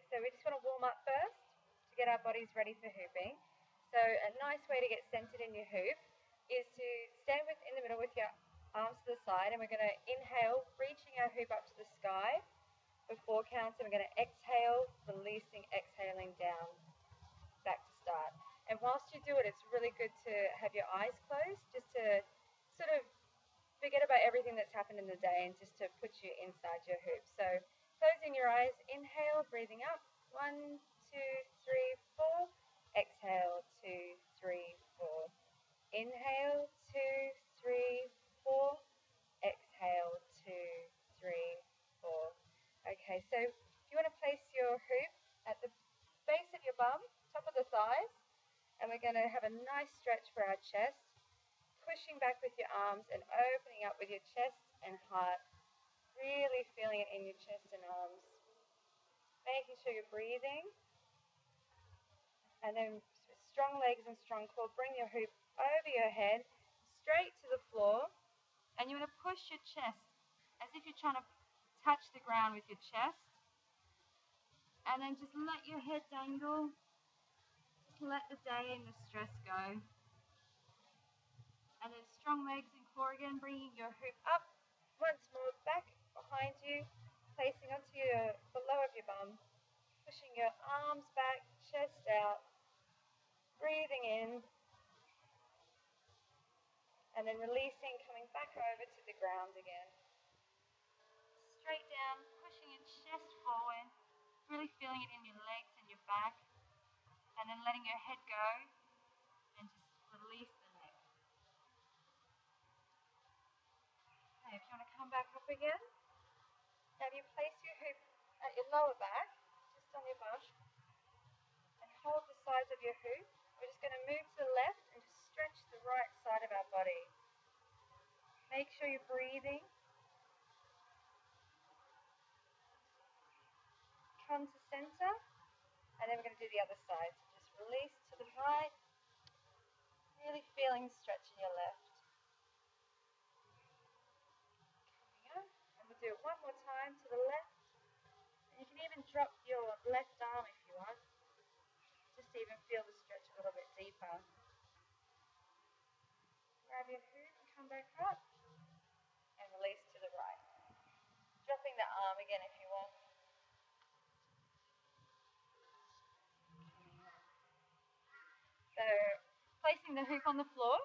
So we just want to warm up first to get our bodies ready for hooping. So a nice way to get centered in your hoop is to stand in the middle with your arms to the side, and we're going to inhale, reaching our hoop up to the sky for 4 counts, and we're going to exhale, releasing, exhaling down, back to start. And whilst you do it, it's really good to have your eyes closed, just to sort of forget about everything that's happened in the day and just to put you inside your hoop. So closing your eyes, inhale, breathing up, 1, 2, 3, 4, exhale, 2, 3, 4. Inhale, 2, 3, 4. Exhale, 2, 3, 4. Okay, so if you want to place your hoop at the base of your bum, top of the thighs, and we're going to have a nice stretch for our chest, pushing back with your arms and opening up with your chest and heart, really feeling it in your chest and arms, making sure you're breathing. And then with strong legs and strong core, bring your hoop over your head, straight to the floor, and you want to push your chest as if you're trying to touch the ground with your chest, and then just let your head dangle, just let the day and the stress go. And then strong legs and core again, bringing your hoop up, once more back behind you, placing onto your below of your bum, pushing your arms back, chest out, breathing in, and then releasing, coming back over to the ground again. Straight down, pushing your chest forward, really feeling it in your legs and your back, and then letting your head go and just release the neck. Okay, if you want to come back up again, now you place your hoop at your lower back, just on your bum, and hold the sides of your hoop. We're just going to move to the left and just stretch the right side of our body. Make sure you're breathing. Come to center, and then we're going to do the other side. So just release to the right, really feeling the stretch in your left. Coming up, and we'll do it one more time to the left. And you can even drop your left arm if you want, just to even feel the stretch a little bit deeper. Grab your hoop and come back up, and release to the right. Dropping the arm again if you want. So, placing the hoop on the floor,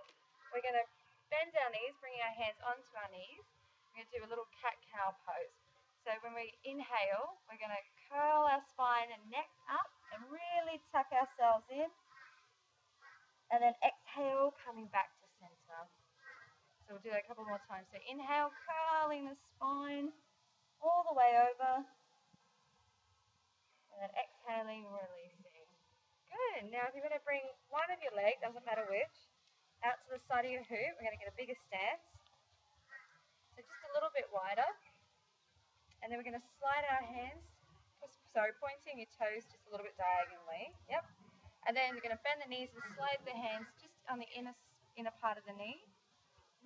we're going to bend our knees, bringing our hands onto our knees. We're going to do a little cat-cow pose. So when we inhale, we're going to curl our spine and neck up and really tuck ourselves in. And then exhale, coming back to center. So we'll do that a couple more times. So inhale, curling the spine all the way over. And then exhaling, releasing. Good. Now if you're going to bring one of your legs, doesn't matter which, out to the side of your hoop, we're going to get a bigger stance. So just a little bit wider. And then we're going to slide our hands, pointing your toes just a little bit diagonally. Yep. And then we're going to bend the knees and slide the hands just on the inner part of the knee.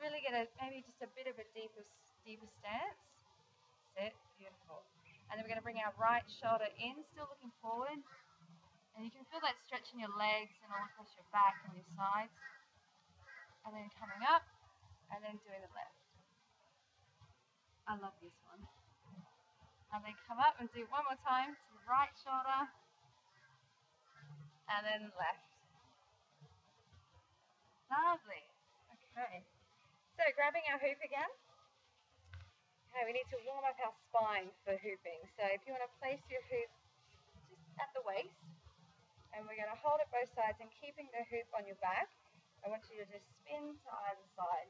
Really get maybe just a bit of a deeper stance. Sit. Beautiful. And then we're going to bring our right shoulder in, still looking forward. And you can feel that stretch in your legs and all across your back and your sides. And then coming up, and then doing the left. I love this one. And then come up and do one more time to the right shoulder, and then left. Lovely. Okay. So grabbing our hoop again. Okay, we need to warm up our spine for hooping. So if you want to place your hoop just at the waist, and we're going to hold it both sides and keeping the hoop on your back. I want you to just spin to either side.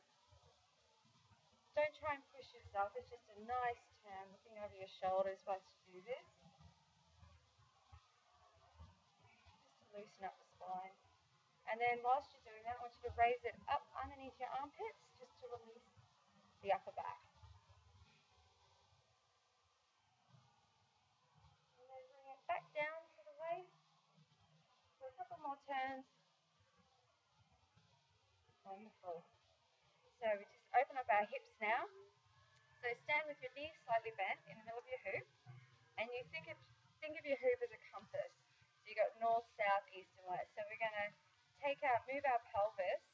Don't try and push yourself. It's just a nice turn, looking over your shoulders whilst you do this. Just to loosen up the spine. And then whilst you're doing that, I want you to raise it up underneath your armpits just to release the upper back. And then bring it back down to the waist for a couple more turns. Wonderful. So we just open up our hips now. So stand with your knees slightly bent in the middle of your hoop, and you think of your hoop as a compass. So you've got north, south, east, and west. So we're going to move our pelvis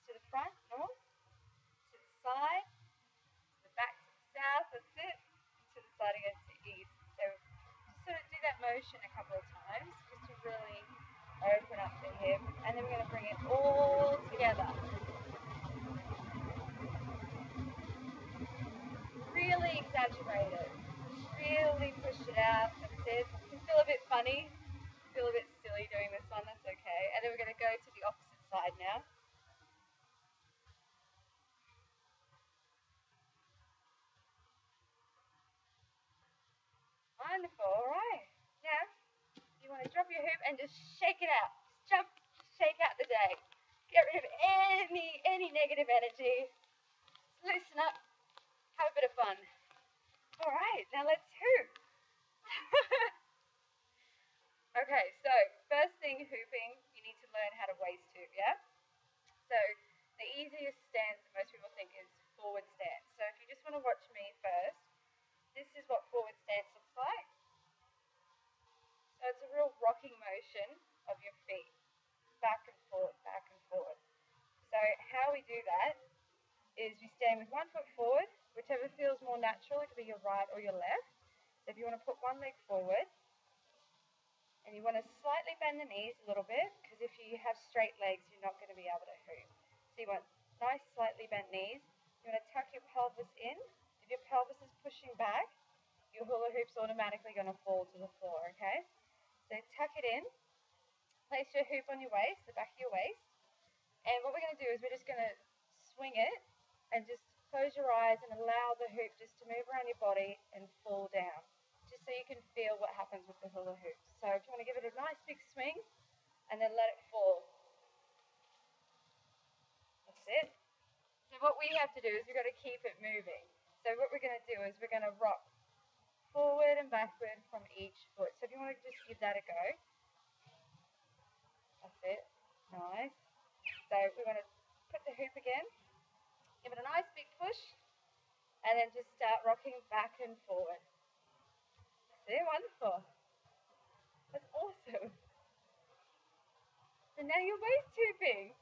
to the front, north, to the side, to the back, to the south, that's it, to the side again to the east. So just sort of do that motion a couple of times, just to really open up the hip. And then we're going to bring it all together. Really exaggerate it. Really push it out. That's it. You can feel a bit funny, feel a bit silly doing this one. That's okay. And then we're going to go to the opposite side now. Wonderful. All right. Now, you want to drop your hoop and just shake it out. Just jump, shake out the day. Get rid of any negative energy. Loosen up. Have a bit of fun. All right. Now let's hoop. Okay, so first thing hooping, you need to learn how to waist hoop, yeah? So the easiest stance that most people think is forward stance. So if you just want to watch me first, this is what forward stance looks like. So it's a real rocking motion of your feet, back and forward, back and forward. So how we do that is we stand with one foot forward, whichever feels more natural. It could be your right or your left. So if you want to put one leg forward, and you want to slightly bend the knees a little bit, because if you have straight legs, you're not going to be able to hoop. So you want nice, slightly bent knees. You want to tuck your pelvis in. If your pelvis is pushing back, your hula hoop's automatically going to fall to the floor, okay? So tuck it in. Place your hoop on your waist, the back of your waist. And what we're going to do is we're just going to swing it and just close your eyes and allow the hoop just to move around your body and fall down, just so you can feel what happens with the hula hoop. So if you want to give it a nice big swing and then let it fall. That's it. So what we have to do is we've got to keep it moving. So what we're going to do is we're going to rock forward and backward from each foot. So if you want to just give that a go. That's it. Nice. So we want to put the hoop again, give it a nice big push, and then just start rocking back and forward. That's it. Wonderful. That's awesome. So now you're waist hooping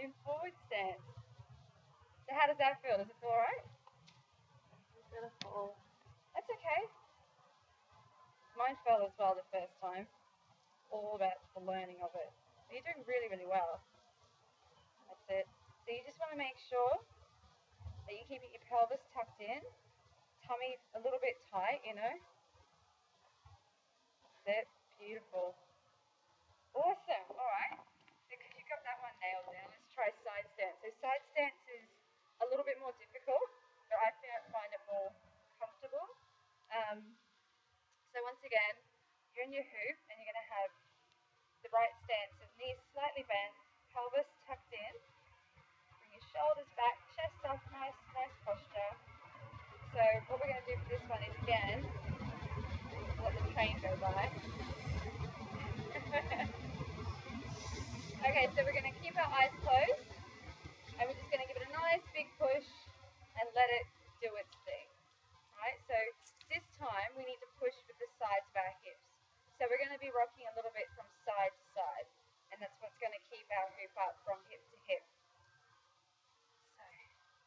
in forward stance. So how does that feel? Does it feel alright? It's gonna fall. That's okay. Mine fell as well the first time. All about the learning of it. But you're doing really, really well. That's it. So you just want to make sure that you keep your pelvis tucked in, tummy a little bit tight, you know. That's it. Beautiful. Awesome. Alright. So because you got that one nailed now, let's try side stance. So side stance is a little bit more difficult, but I find it more comfortable. So once again, you're in your hoop and you're going to have the right stance. So knees slightly bent, pelvis tucked in. Bring your shoulders back, chest up, nice posture. So what we're going to do for this one is again, let the train go by. Okay, so we're going to keep our eyes closed and we're just going to give it a nice big push and let it do its thing. Right, so this time we need to push with the sides of our hips. So we're going to be rocking a little bit from side to side, and that's what's going to keep our hoop up from hip to hip.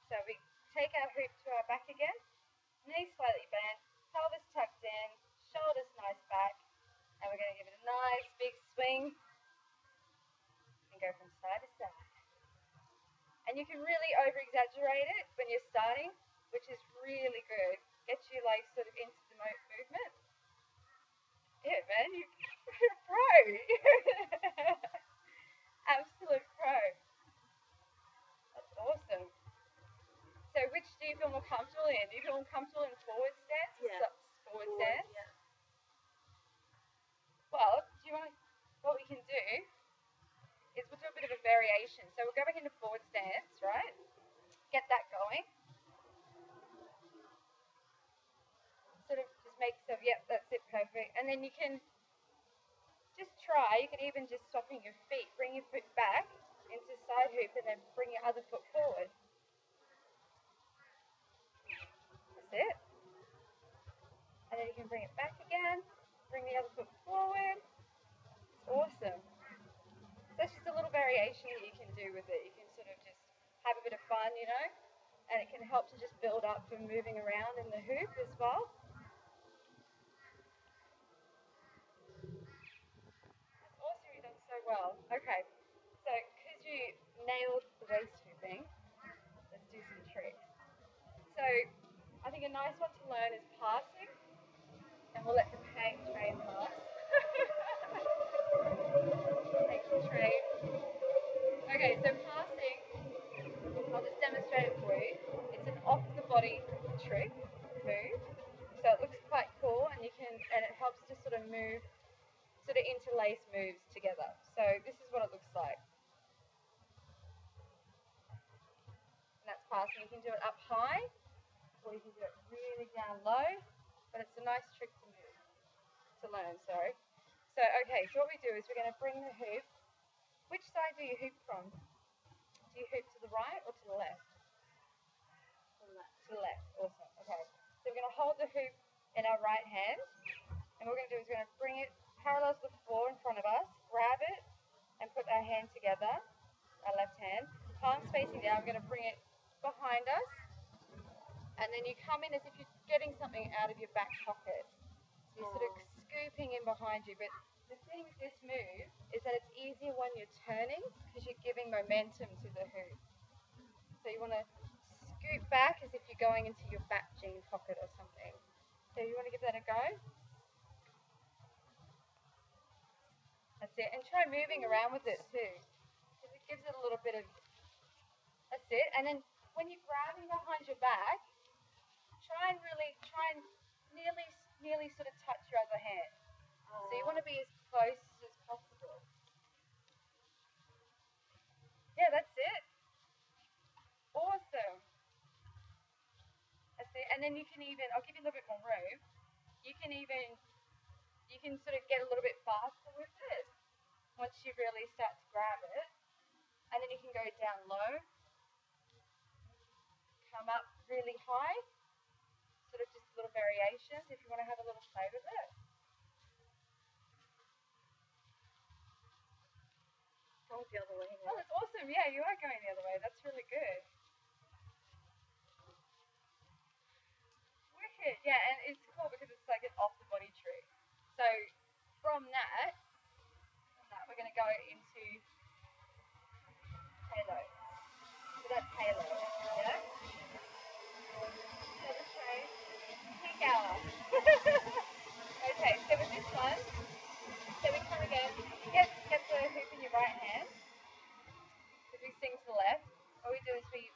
So we take our hoop to our back again, knees slightly bent, pelvis tucked in, shoulders nice back, and we're going to give it a nice big swing and go from side to side. And you can really over-exaggerate it when you're starting, which is really good. Get you like sort of into the movement. Yeah, man, you're a pro. Absolute pro. That's awesome. So which do you feel more comfortable in? Do you feel more comfortable in forward stance? Yeah. Forward stance? Yeah. Well, what we can do is we'll do a bit of a variation. So we'll go back into forward stance, right? Get that going. Sort of just make so, yep, that's it, perfect. And then you can just try, you can even just swapping your feet, bring your foot back into side hoop and then bring your other foot forward. That's it. And then you can bring it back again. bring the other foot forward. It's awesome. That's just a little variation that you can do with it. You can sort of just have a bit of fun, you know, and it can help to just build up from moving around in the hoop as well. That's awesome, you've done so well. Okay, so because you nailed the waist hooping, let's do some tricks. So I think a nice one to learn is passing, and we'll let the hang train pass. Thanks, train. Okay, so passing, I'll just demonstrate it for you. It's an off the body trick, move. So it looks quite cool, and it helps to sort of move, sort of interlace moves together. So this is what it looks like. And that's passing. You can do it up high, or you can do it really down low, but it's a nice trick to learn, sorry. So, okay, so what we do is we're going to bring the hoop. Which side do you hoop from? Do you hoop to the right or to the left? To the left, awesome. Okay, so we're going to hold the hoop in our right hand, and what we're going to do is we're going to bring it parallel to the floor in front of us, grab it, and put our hand together, our left hand, palms facing down. We're going to bring it behind us, and then you come in as if you're getting something out of your back pocket. So you're sort of scooping in behind you, but the thing with this move is that it's easier when you're turning because you're giving momentum to the hoop. So you want to scoop back as if you're going into your back jean pocket or something. So you want to give that a go? That's it. And try moving around with it too, because it gives it a little bit of, that's it. And then when you're grabbing behind your back, try and nearly sort of touch your other hand. So you want to be as close as possible. Yeah, that's it. Awesome. That's it. And then you can even, I'll give you a little bit more room. You can sort of get a little bit faster with it once you really start to grab it. And then you can go down low, come up really high, sort of just little variations if you want to have a little play with it. Go the other way. Oh, that's awesome. Yeah, you are going the other way. That's really good. Wicked. Yeah, and it's cool because it's like an off the body trick. So from that we're going to go into halo. So that's halo. Yeah? So the train, peak hour. Okay, so with this one, so we come again, get the hoop in your right hand. If we swing to the left, what we do is we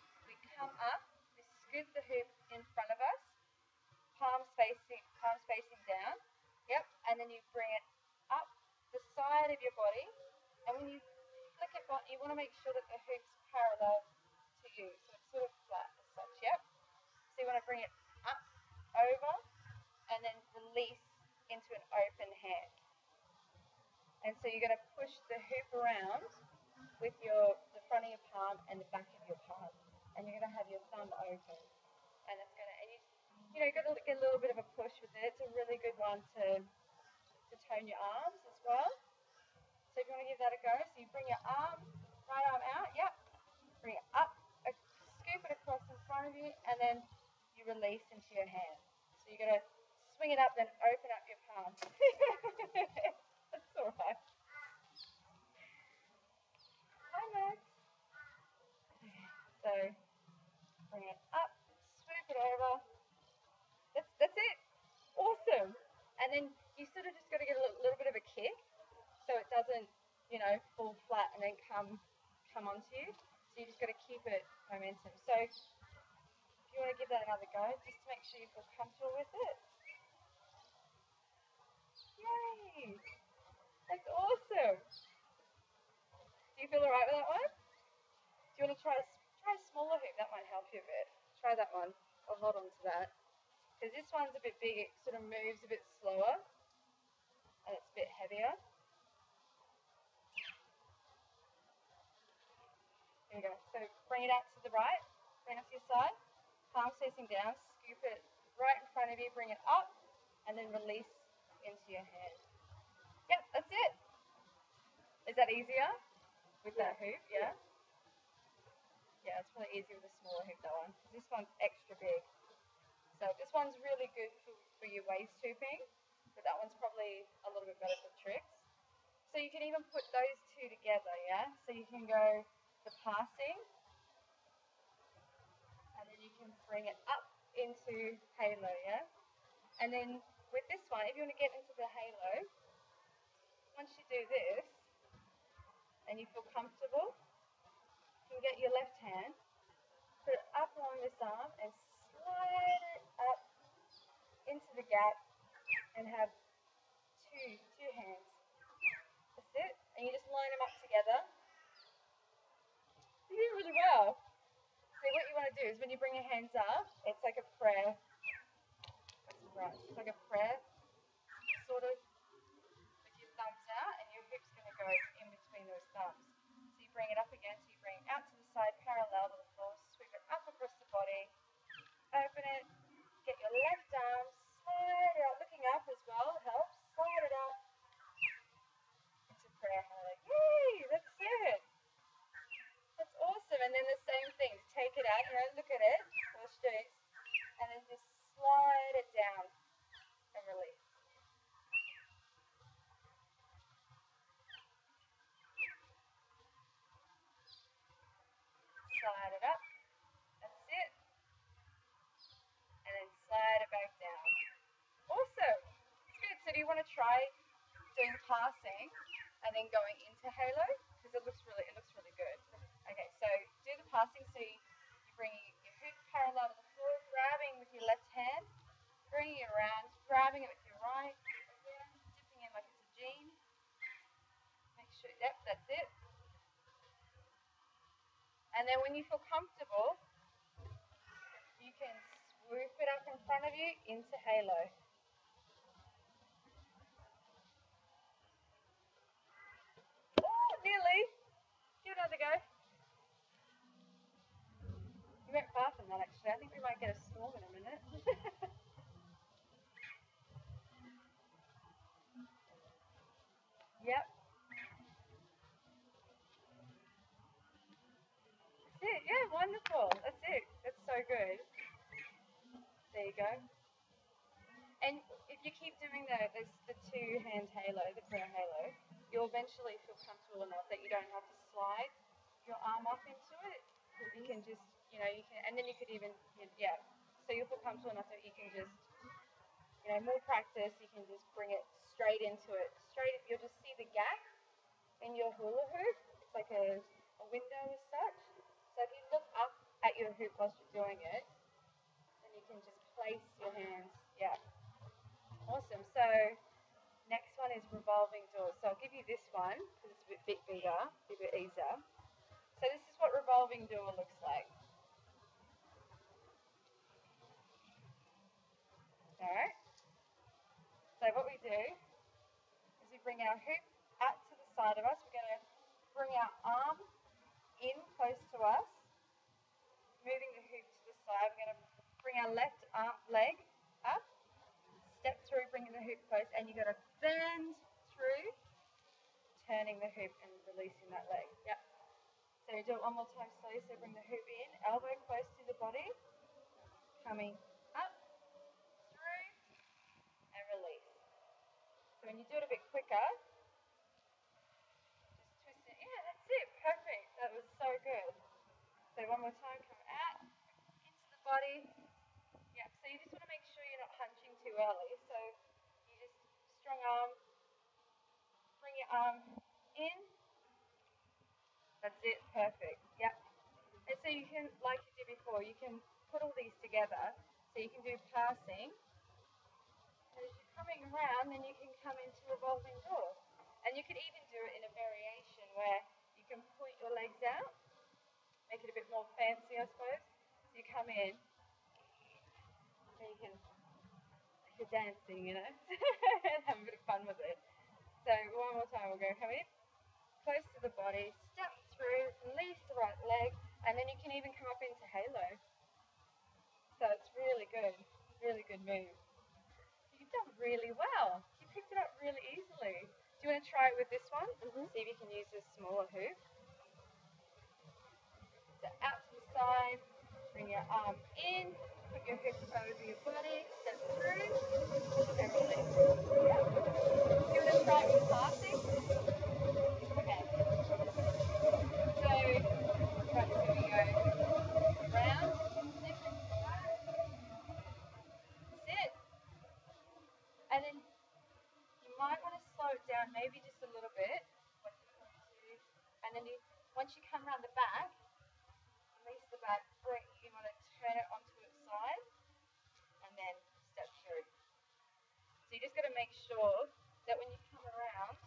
come up, we scoop the hoop in front of us, palms facing down. Yep, and then you bring it up the side of your body, and when you flick it, you want to make sure that the hoop's parallel to you, so it's sort of flat as such. Yep. So you want to bring it up, over, and then release into an open hand. And so you're going to push the hoop around with the front of your palm and the back of your palm, and you're going to have your thumb open, and it's going to, and you got to get a little bit of a push with it. It's a really good one to tone your arms as well. So if you want to give that a go, so you bring your right arm out, yep, bring it up, scoop it across in front of you, and then you release into your hand. So you're going to swing it up, then open up your palm. That's all right. Hi, Max. So bring it up, swoop it over. That's it. Awesome. And then you sort of just got to get a little bit of a kick so it doesn't, fall flat and then come onto you. So you just got to keep it momentum. So if you want to give that another go, just to make sure you feel comfortable with it. Yay! That's awesome. Do you feel alright with that one? Do you want to try a smaller hoop? That might help you a bit. Try that one. I'll hold on to that. Because this one's a bit big, it sort of moves a bit slower and it's a bit heavier. There you go. So bring it out to the right, bring it to your side, palms facing down, scoop it right in front of you, bring it up, and then release into your hand. Yep, that's it. Is that easier with that hoop? Yeah? Yeah, it's probably easier with a smaller hoop, that one. This one's extra big. So this one's really good for your waist hooping, but that one's probably a little bit better for tricks. So you can even put those two together, yeah? So you can go the passing, and then you can bring it up into halo, yeah? And then with this one, if you want to get into the halo, once you do this, and you feel comfortable, you can get your left hand, put it up along this arm, and slide it up into the gap, and have two hands. That's it. And you just line them up together. You do really well. So what you want to do is when you bring your hands up, it's like a prayer. It's like a prayer, sort of, with your thumbs out, and your hoop's going to go in between those thumbs. So you bring it up again, so you bring it out to the side, parallel to the floor, sweep it up across the body, open it, get your left arm, slide it out, looking up as well helps, slide it up into prayer halo. Yay, that's it. That's awesome. And then the same thing, take it out, look at it, or straight, and then just slide it down and release. Slide it up, that's it, and then slide it back down. Awesome. It's good. So do you want to try doing passing and then going into halo? Because it looks really good. Okay, so do the passing. So you bring your hoop parallel to the floor, grabbing with your left hand, bringing it around, grabbing it with your right, again, dipping in like it's a jean. Make sure, yep, that's it. And then when you feel comfortable, you can swoop it up in front of you into halo. Oh, nearly. Give it another go. You went far from that, actually. I think we might get a storm in a minute. Yep. That's it. Yeah, wonderful. That's it. That's so good. There you go. And if you keep doing the two-hand halo, the prayer halo, you'll eventually feel comfortable enough that you don't have to slide your arm up into it. You can just, you can, and then you could even, yeah. So you'll feel comfortable enough that you can just, more practice, you can just bring it straight into it. You'll just see the gap in your hula hoop. It's like a window as such. So if you look up at your hoop whilst you're doing it, then you can just place your hands. Yeah. Awesome. So next one is revolving doors. So I'll give you this one because it's a bit bigger, a bit easier. So this is what revolving door looks like. Alright. So what we do is we bring our hoop out to the side of us. We're going to bring our arm in close to us, moving the hoop to the side. We're going to bring our left leg up, step through, bringing the hoop close, and you've got to bend through, turning the hoop and releasing that leg. Yep. So we do it one more time slowly. So bring the hoop in, elbow close to the body, coming up, through, and release. So when you do it a bit quicker, just twist it. Yeah, that's it. Perfect. That was so good. So one more time, come out, into the body. Yeah, so you just want to make sure you're not hunching too early. So you just strong arm, bring your arm in. That's it, perfect. Yep. And so you can, like you did before, you can put all these together. So you can do passing. And as you're coming around, then you can come into revolving door. And you could even do it in a variation where you can point your legs out, make it a bit more fancy, I suppose. So you come in, and you can, like you're dancing, and have a bit of fun with it. So one more time, we'll go come in, close to the body, step through, release the right leg, and then you can even come up into halo. So it's really good move. You've done really well. You picked it up with this one. See if you can use a smaller hoop. So out to the side, bring your arm in, put your hips over your body, step through, and release. Yeah. You want to try with passing? Okay. So, right, so we go round, different side, sit, and then you might want to slow it down, maybe just a little bit. 1, 2, and then once you come around the back, release the back, you want to turn it onto its side, and then step through. So you just got to make sure that when you come around,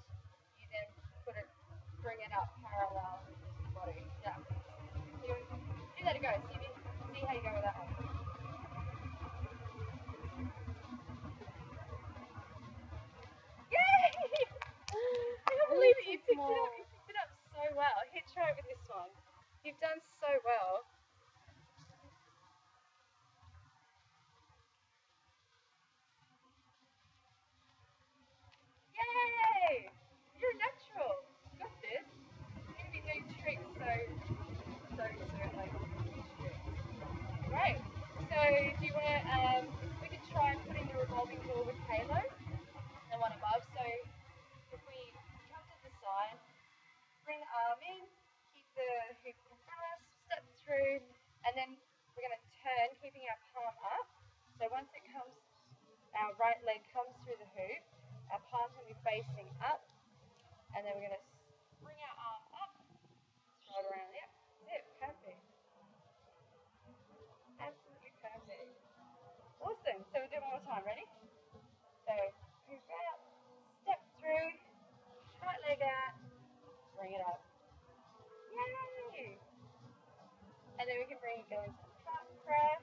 you then bring it up parallel with your body. Yeah. So give that a go. See how you go with that one. Yay! I can't believe it. You picked it up. You picked it up so well. Here, try it with this one. You've done so well. Yay! You're natural. You got this. You're going to be doing tricks so like great. So do you want to, we could try putting the revolving door with Halo, the one above. So if we come to the side, bring the arm in, keep the hoop in front of us, step through, and then we're going to turn, keeping our palm up. So once it comes, our right leg comes through the hoop, our palm's going to be facing up, and then we're going to bring our arm up, right around, yep, that's it, perfect. Absolutely perfect. Awesome, so we'll do it one more time, ready? So, hoop out, step through, right leg out, bring it up. Yay! And then we can bring it go into the front prayer.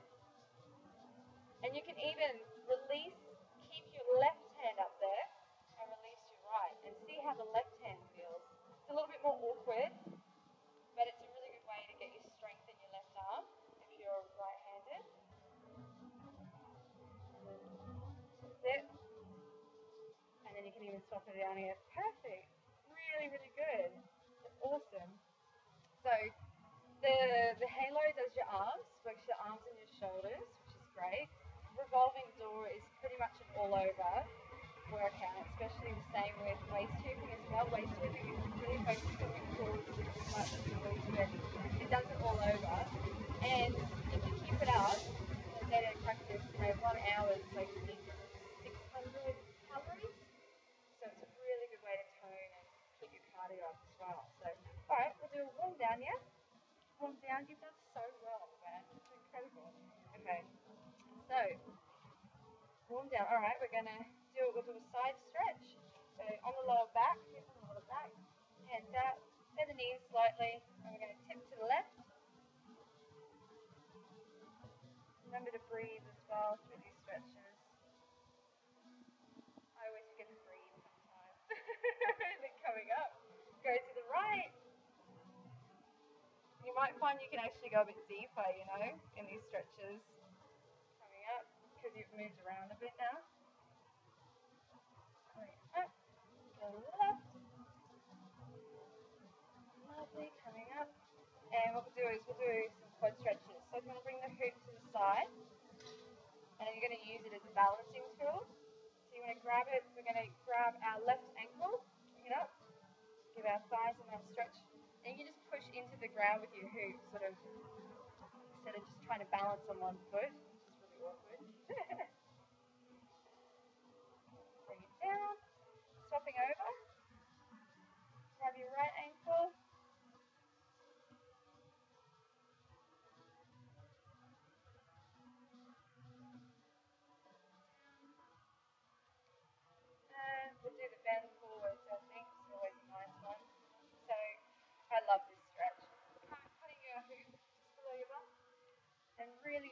And you can even release, keep your left hand up there and release your right. And see how the left hand feels. It's a little bit more awkward, but it's a really good way to get your strength in your left arm if you're right-handed. That's it. And then you can even swap it down again. Perfect. Really, really good. That's awesome. So the halo does your arms, works your arms and your shoulders, which is great. Revolving door is pretty much an all-over workout, especially the same with waist tubing as well. Waist tubing is really focused on your core, much of your glutes, but it does it all over. And if you keep it up, a day-to-day practice, 1 hour is like 600 calories. So it's a really good way to tone and keep your cardio up as well. So, all right, we'll do a warm down, yeah? Warm down. You've done so well, man. It's incredible. Okay, so warm down. All right, we'll do a side stretch. So on the lower back, hands out, bend the knees slightly, and we're going to tip to the left. Remember to breathe as well through these stretches. I always forget to breathe sometimes. And then coming up, go to the right. You might find you can actually go a bit deeper, in these stretches. Coming up, because you've moved around a bit now. Coming up, go left. Lovely, coming up. And what we'll do is we'll do some quad stretches. So I'm going to bring the hoop to the side, and then you're going to use it as a balancing tool. So you want to grab it, we're going to grab our left ankle, bring it up, give our thighs a nice stretch, and you can just push into the ground with your hoop, sort of, instead of just trying to balance on one foot, which is really awkward. Bring it down, swapping over, grab your right ankle, and we'll do the bend forwards, I think, it's always a nice one. So, I love this stretch. Putting your hoop just below your bum, and really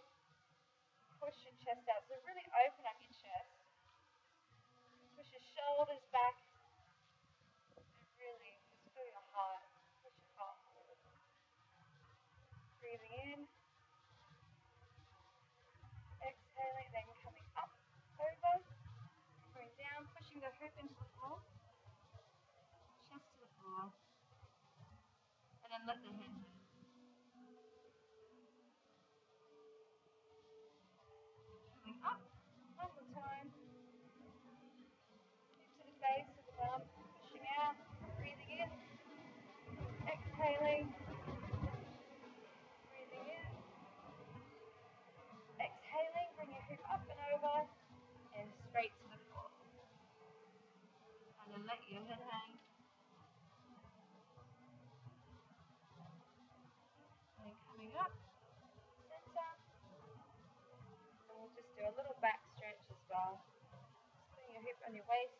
push your chest out. So really open up your chest. Push your shoulders back, and really just feel your heart. Push your heart forward. Breathing in, exhaling, then coming up, over, going down, pushing the hoop into the floor. and let the head turn. Coming up, one more time, into the base of the bum, pushing out, breathing in, exhaling, breathing in, exhaling, bring your hip up and over, and straight to the floor. And then let your head hang. And then coming up, center, and we'll just do a little back stretch as well. Just putting your hip on your waist,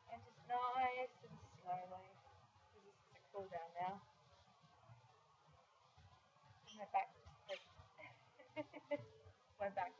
and just nice and slowly, because this is a cool down now. And my back just clicked. My back